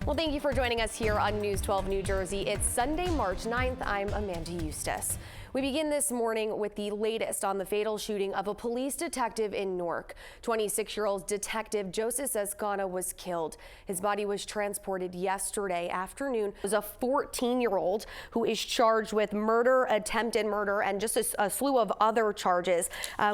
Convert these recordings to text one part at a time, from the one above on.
Well, thank you for joining us here on News 12 New Jersey. It's Sunday, March 9th. I'm Amanda Eustice. We begin this morning with the latest on the fatal shooting of a police detective in Newark. 26-year-old detective Joseph Escana was killed. His body was transported yesterday afternoon. It was a 14-year-old who is charged with murder, attempted murder, and just a slew of other charges.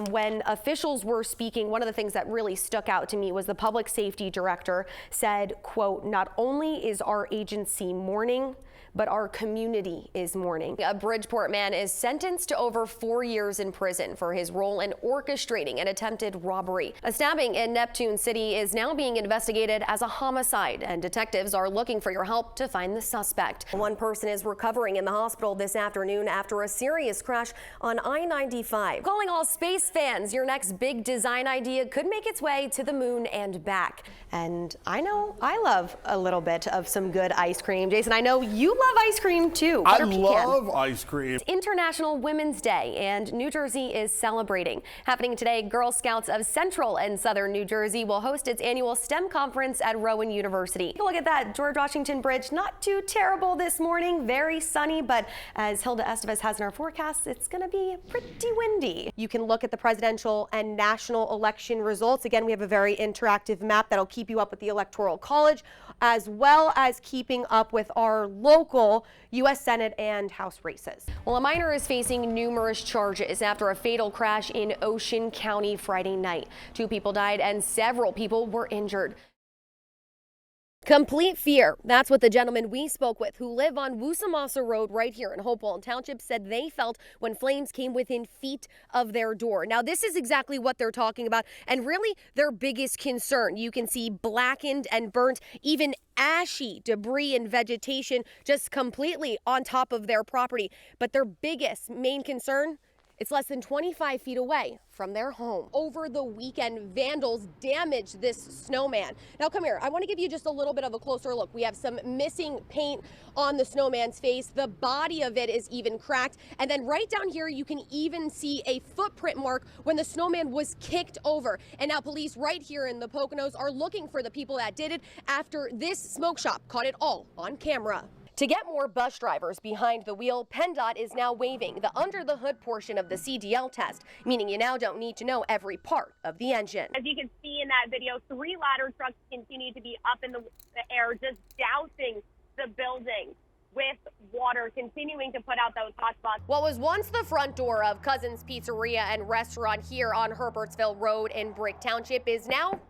When officials were speaking, one of the things that really stuck out to me was the public safety director said, quote, "Not only is our agency mourning, but our community is mourning." A Bridgeport man is sentenced to over 4 years in prison for his role in orchestrating an attempted robbery. A stabbing in Neptune City is now being investigated as a homicide, and detectives are looking for your help to find the suspect. One person is recovering in the hospital this afternoon after a serious crash on I-95. Calling all space fans, your next big design idea could make its way to the moon and back. And I know I love a little bit of some good ice cream. Jason, I know you love ice cream too. I love ice cream. It's International Women's Day, and New Jersey is celebrating. Happening today, Girl Scouts of Central and Southern New Jersey will host its annual STEM conference at Rowan University. Take a look at that George Washington Bridge. Not too terrible this morning, very sunny, but as Hilda Estevez has in our forecast, it's going to be pretty windy. You can look at the presidential and national election results. Again, we have a very interactive map that'll keep you up with the Electoral College, as well as keeping up with our local U.S. Senate and House races. Well, a minor is facing numerous charges after a fatal crash in Ocean County Friday night. 2 people died and several people were injured. Complete fear. That's what the gentleman we spoke with who live on Woosamasa Road right here in Hopewell Township said they felt when flames came within feet of their door. Now, this is exactly what they're talking about and really their biggest concern. You can see blackened and burnt, even ashy debris and vegetation just completely on top of their property. But their biggest main concern, it's less than 25 feet away from their home. Over the weekend, vandals damaged this snowman. Now come here, I want to give you just a little bit of a closer look. We have some missing paint on the snowman's face. The body of it is even cracked. And then right down here, you can even see a footprint mark when the snowman was kicked over. And now police right here in the Poconos are looking for the people that did it after this smoke shop caught it all on camera. To get more bus drivers behind the wheel, PennDOT is now waiving the under-the-hood portion of the CDL test, meaning you now don't need to know every part of the engine. As you can see in that video, 3 ladder trucks continue to be up in the air, just dousing the building with water, continuing to put out those hot spots. What was once the front door of Cousins Pizzeria and Restaurant here on Herbertsville Road in Brick Township is now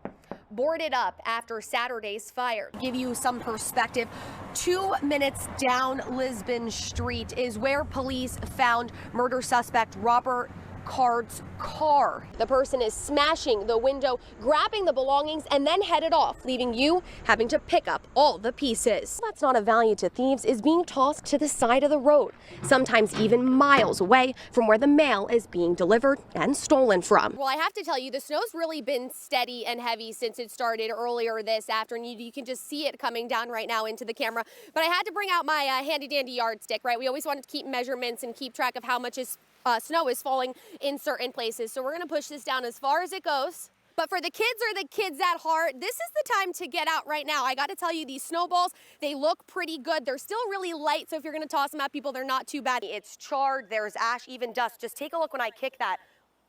boarded up after Saturday's fire. Give you some perspective, 2 minutes down Lisbon Street is where police found murder suspect Robert Card's car. The person is smashing the window, grabbing the belongings, and then headed off, leaving you having to pick up all the pieces. That's not of value to thieves is being tossed to the side of the road, sometimes even miles away from where the mail is being delivered and stolen from. Well, I have to tell you, the snow's really been steady and heavy since it started earlier this afternoon. You can just see it coming down right now into the camera. But I had to bring out my handy dandy yardstick, right? We always wanted to keep measurements and keep track of how much snow is falling in certain places. So we're going to push this down as far as it goes. But for the kids or the kids at heart, this is the time to get out right now. I got to tell you, these snowballs, they look pretty good. They're still really light, so if you're going to toss them at people, they're not too bad. It's charred, there's ash, even dust. Just take a look when I kick that.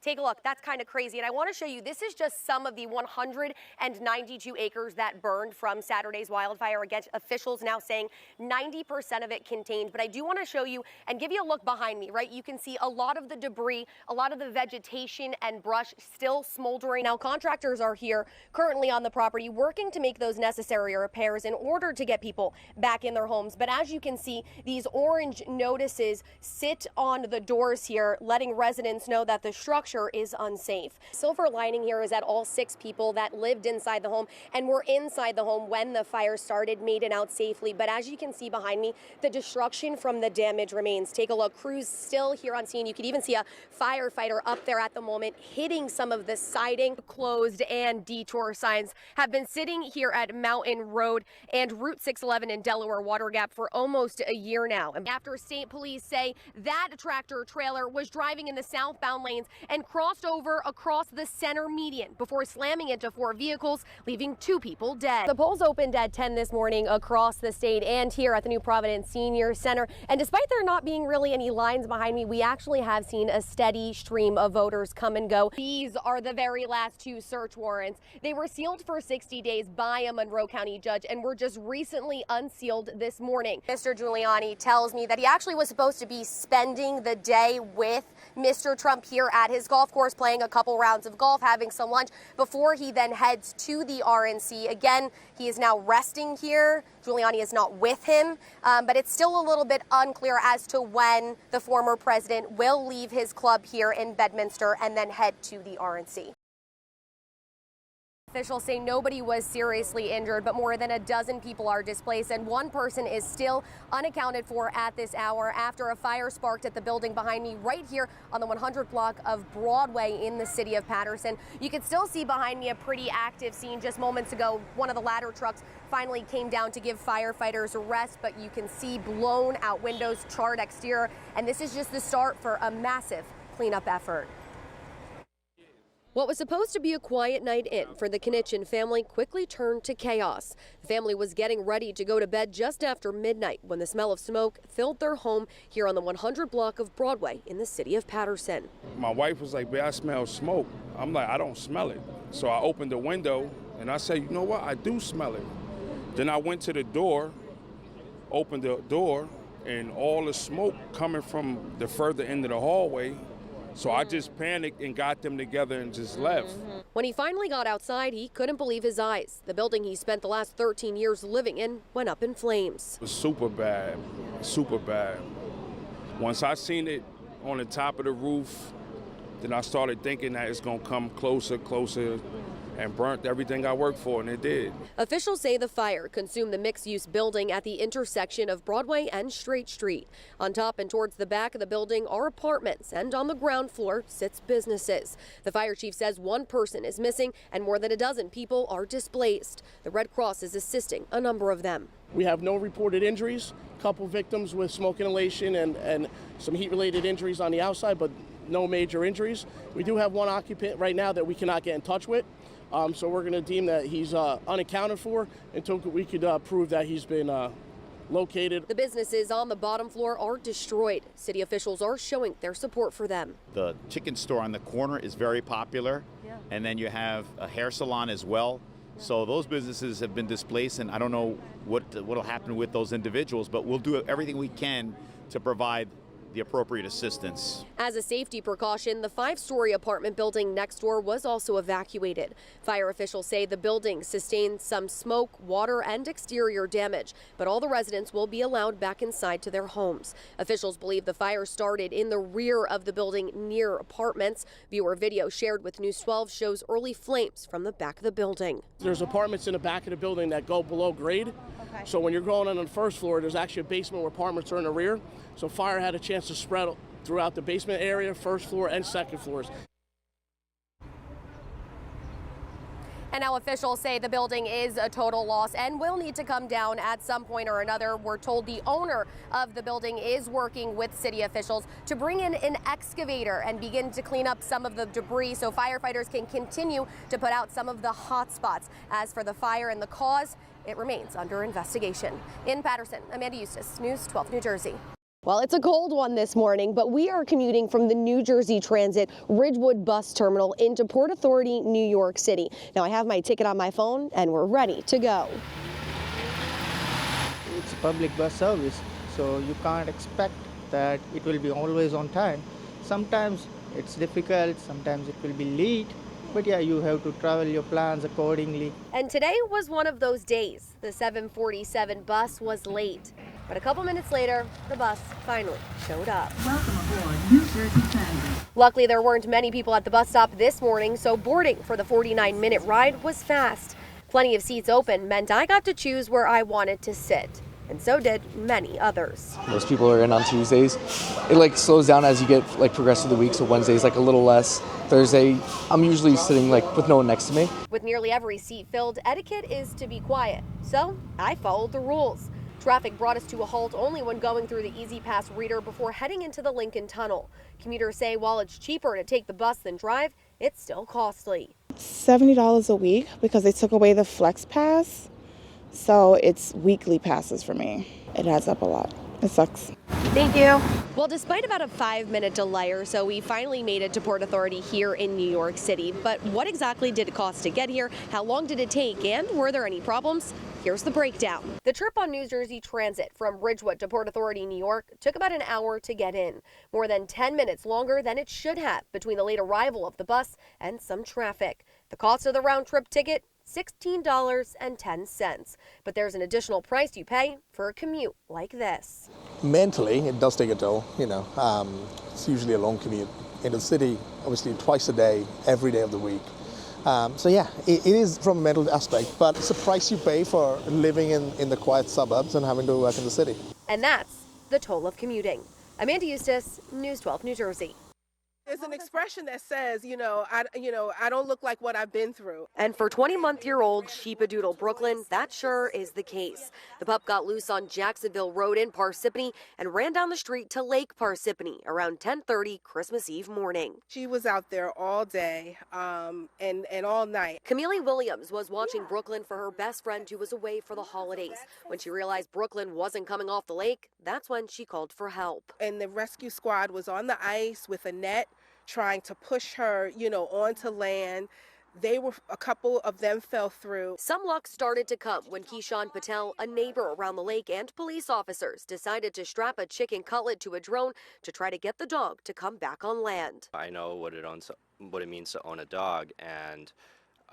Take a look, that's kind of crazy. And I want to show you, this is just some of the 192 acres that burned from Saturday's wildfire. Again, officials now saying 90% of it contained. But I do want to show you and give you a look behind me, right? You can see a lot of the debris, a lot of the vegetation and brush still smoldering. Now, contractors are here currently on the property working to make those necessary repairs in order to get people back in their homes. But as you can see, these orange notices sit on the doors here, letting residents know that the structure is unsafe. Silver lining here is that all 6 people that lived inside the home and were inside the home when the fire started made it out safely. But as you can see behind me, the destruction from the damage remains. Take a look. Crews still here on scene. You can even see a firefighter up there at the moment hitting some of the siding. Closed and detour signs have been sitting here at Mountain Road and Route 611 in Delaware Water Gap for almost a year now. After state police say that tractor trailer was driving in the southbound lanes and crossed over across the center median before slamming into 4 vehicles, leaving 2 people dead. The polls opened at 10 this morning across the state and here at the New Providence Senior Center. And despite there not being really any lines behind me, we actually have seen a steady stream of voters come and go. These are the very last 2 search warrants. They were sealed for 60 days by a Monroe County judge and were just recently unsealed this morning. Mr. Giuliani tells me that he actually was supposed to be spending the day with Mr. Trump here at his golf course, playing a couple rounds of golf, having some lunch before he then heads to the RNC. Again, he is now resting here. Giuliani is not with him, but it's still a little bit unclear as to when the former president will leave his club here in Bedminster and then head to the RNC. Officials say nobody was seriously injured, but more than a dozen people are displaced, and 1 person is still unaccounted for at this hour after a fire sparked at the building behind me right here on the 100 block of Broadway in the city of Patterson. You can still see behind me a pretty active scene. Just moments ago, one of the ladder trucks finally came down to give firefighters a rest, but you can see blown out windows, charred exterior, and this is just the start for a massive cleanup effort. What was supposed to be a quiet night in for the Knichen family quickly turned to chaos. The family was getting ready to go to bed just after midnight when the smell of smoke filled their home here on the 100 block of Broadway in the city of Patterson. My wife was like, "Babe, I smell smoke." I'm like, "I don't smell it." So I opened the window and I said, "You know what? I do smell it." Then I went to the door, opened the door, and all the smoke coming from the further end of the hallway. So I just panicked and got them together and just left. When he finally got outside, he couldn't believe his eyes. The building he spent the last 13 years living in went up in flames. It was super bad, super bad. Once I seen it on the top of the roof, then I started thinking that it's gonna come closer, closer, and burnt everything I worked for, and it did. Officials say the fire consumed the mixed-use building at the intersection of Broadway and Straight Street. On top and towards the back of the building are apartments, and on the ground floor sits businesses. The fire chief says 1 person is missing and more than a dozen people are displaced. The Red Cross is assisting a number of them. We have no reported injuries, a couple victims with smoke inhalation and some heat-related injuries on the outside, but no major injuries. We do have 1 occupant right now that we cannot get in touch with. So we're going to deem that he's unaccounted for until we could prove that he's been located. The businesses on the bottom floor are destroyed. City officials are showing their support for them. The chicken store on the corner is very popular, and then you have a hair salon as well. So those businesses have been displaced, and I don't know what will happen with those individuals, but we'll do everything we can to provide the appropriate assistance. As a safety precaution, the 5-story apartment building next door was also evacuated. Fire officials say the building sustained some smoke, water, and exterior damage, but all the residents will be allowed back inside to their homes. Officials believe the fire started in the rear of the building near apartments. Viewer video shared with News 12 shows early flames from the back of the building. There's apartments in the back of the building that go below grade. So when you're going on the first floor, there's actually a basement where apartments are in the rear. So fire had a chance to spread throughout the basement area, first floor and second floors. And now officials say the building is a total loss and will need to come down at some point or another. We're told the owner of the building is working with city officials to bring in an excavator and begin to clean up some of the debris so firefighters can continue to put out some of the hot spots. As for the fire and the cause, it remains under investigation. In Patterson, Amanda Eustice, News 12 New Jersey. Well, it's a cold one this morning, but we are commuting from the New Jersey Transit Ridgewood Bus Terminal into Port Authority, New York City. Now I have my ticket on my phone and we're ready to go. It's a public bus service, so you can't expect that it will be always on time. Sometimes it's difficult, sometimes it will be late, but yeah, you have to travel your plans accordingly. And today was one of those days. The 747 bus was late. But a couple minutes later, the bus finally showed up. Welcome aboard New Jersey Transit. Luckily, there weren't many people at the bus stop this morning, so boarding for the 49-minute ride was fast. Plenty of seats open meant I got to choose where I wanted to sit. And so did many others. Most people are in on Tuesdays. It slows down as you get progress through the week, so Wednesday's a little less. Thursday, I'm usually sitting with no one next to me. With nearly every seat filled, etiquette is to be quiet. So I followed the rules. Traffic brought us to a halt only when going through the Easy Pass reader before heading into the Lincoln Tunnel. Commuters say while it's cheaper to take the bus than drive, it's still costly. $70 a week because they took away the Flex Pass, so it's weekly passes for me. It adds up a lot. It sucks. Thank you. Well, despite about a 5-minute delay or so, we finally made it to Port Authority here in New York City. But what exactly did it cost to get here? How long did it take? And were there any problems? Here's the breakdown. The trip on New Jersey Transit from Ridgewood to Port Authority, New York took about an hour to get in. More than 10 minutes longer than it should have between the late arrival of the bus and some traffic. The cost of the round trip ticket, $16.10. But there's an additional price you pay for a commute like this. Mentally, it does take a toll, it's usually a long commute. In the city, obviously twice a day, every day of the week. So yeah, it is from a mental aspect, but it's a price you pay for living in the quiet suburbs and having to work in the city. And that's the toll of commuting. Amanda Eustice, News 12 New Jersey. There's an expression that says, I don't look like what I've been through. And for 20-month-old Sheepadoodle Brooklyn, that sure is the case. The pup got loose on Jacksonville Road in Parsippany and ran down the street to Lake Parsippany around 10:30 Christmas Eve morning. She was out there all day and all night. Camille Williams was watching Brooklyn for her best friend who was away for the holidays. When she realized Brooklyn wasn't coming off the lake, that's when she called for help. And the rescue squad was on the ice with a net, trying to push her, onto land. A couple of them fell through. Some luck started to come when Keyshawn Patel, a neighbor around the lake, and police officers decided to strap a chicken cutlet to a drone to try to get the dog to come back on land. I know what it means to own a dog, and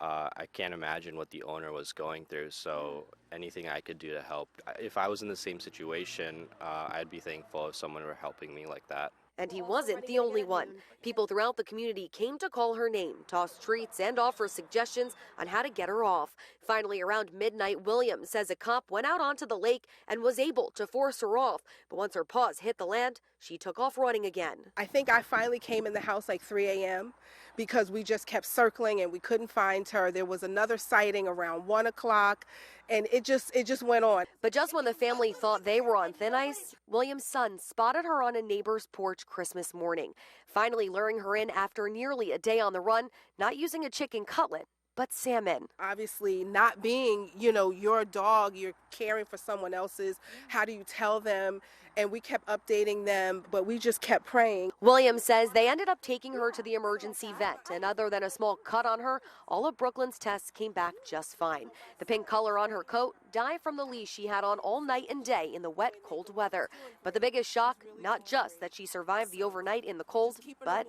I can't imagine what the owner was going through, so anything I could do to help. If I was in the same situation, I'd be thankful if someone were helping me like that. And he wasn't the only one. People throughout the community came to call her name, toss treats, and offer suggestions on how to get her off. Finally, around midnight, Williams says a cop went out onto the lake and was able to force her off. But once her paws hit the land, she took off running again. I think I finally came in the house like 3 a.m. because we just kept circling and we couldn't find her. There was another sighting around 1 o'clock. And it just went on. But just when the family thought they were on thin ice, William's son spotted her on a neighbor's porch Christmas morning, finally luring her in after nearly a day on the run, not using a chicken cutlet, but salmon. Obviously, not being, your dog, you're caring for someone else's. How do you tell them? And we kept updating them, but we just kept praying. Williams says they ended up taking her to the emergency vet, and other than a small cut on her, all of Brooklyn's tests came back just fine. The pink color on her coat dyed from the leash she had on all night and day in the wet, cold weather. But the biggest shock, not just that she survived the overnight in the cold, but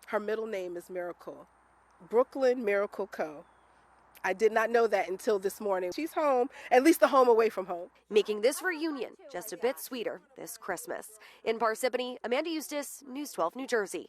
her middle name is Miracle. Brooklyn Miracle Co. I did not know that until this morning. She's home, at least a home away from home. Making this reunion just a bit sweeter this Christmas. In Parsippany, Amanda Eustice, News 12 New Jersey.